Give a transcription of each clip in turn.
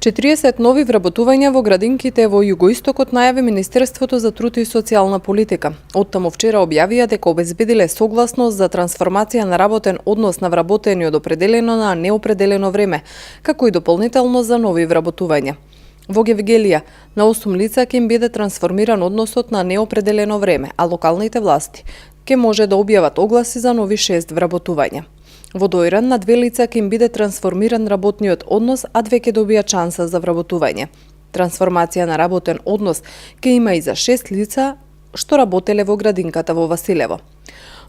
40 нови вработувања во градинките во југоистокот најави Министерството за труд и социјална политика. Оттаму вчера објавија дека обезбедиле согласност за трансформација на работен однос на вработени од определено на неопределено време, како и дополнително за нови вработувања. Во Гевгелија, на 8 лица ќе им биде трансформиран односот на неопределено време, а локалните власти ќе може да објават огласи за нови 6 вработувања. Во Дојран на 2 лица ќе им биде трансформиран работниот однос, а 2 ќе добијат шанса за вработување. Трансформација на работен однос ќе има и за 6 лица што работеле во градинката во Василево.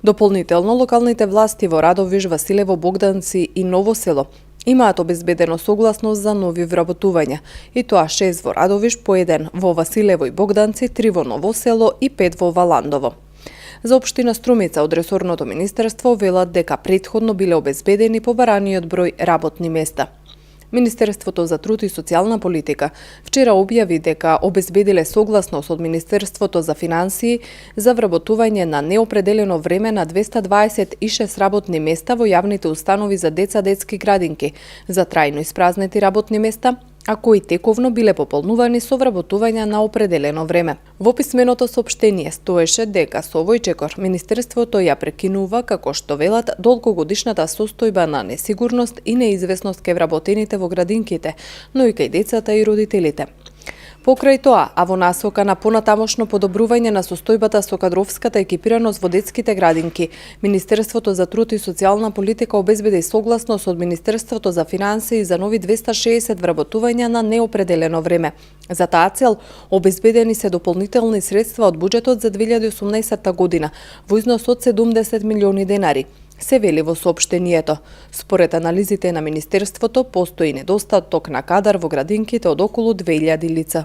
Дополнително, локалните власти во Радовиш, Василево, Богданци и Ново село имаат обезбедено согласност за нови вработувања, и тоа 6 во Радовиш, по 1 во Василево и Богданци, 3 во Ново село и 5 во Валандово. За општина Струмица од ресорното министерство велат дека претходно биле обезбедени побараниот број работни места. Министерството за труд и социјална политика вчера објави дека обезбедиле согласност од Министерството за финансии за вработување на неопределено време на 226 работни места во јавните установи за деца, детски градинки, за трајно испразнети работни места, а кои тековно биле пополнувани со вработувања на определено време. Во писменото соопштение стоеше дека со овој чекор Министерството ја прекинува, како што велат, долгогодишната состојба на несигурност и неизвестност кај вработените во градинките, но и кај децата и родителите. Покрај тоа, а во насока на понатамошно подобрување на состојбата со кадровската екипираност во детските градинки, Министерството за труд и социјална политика обезбеди согласност од Министерството за финансии за нови 260 вработувања на неопределено време. За таа цел обезбедени се дополнителни средства од буџетот за 2018 година во износ од 70 милиони денари, се вели во соопштението. Според анализите на Министерството, постои недостаток на кадар во градинките од околу 2000 лица.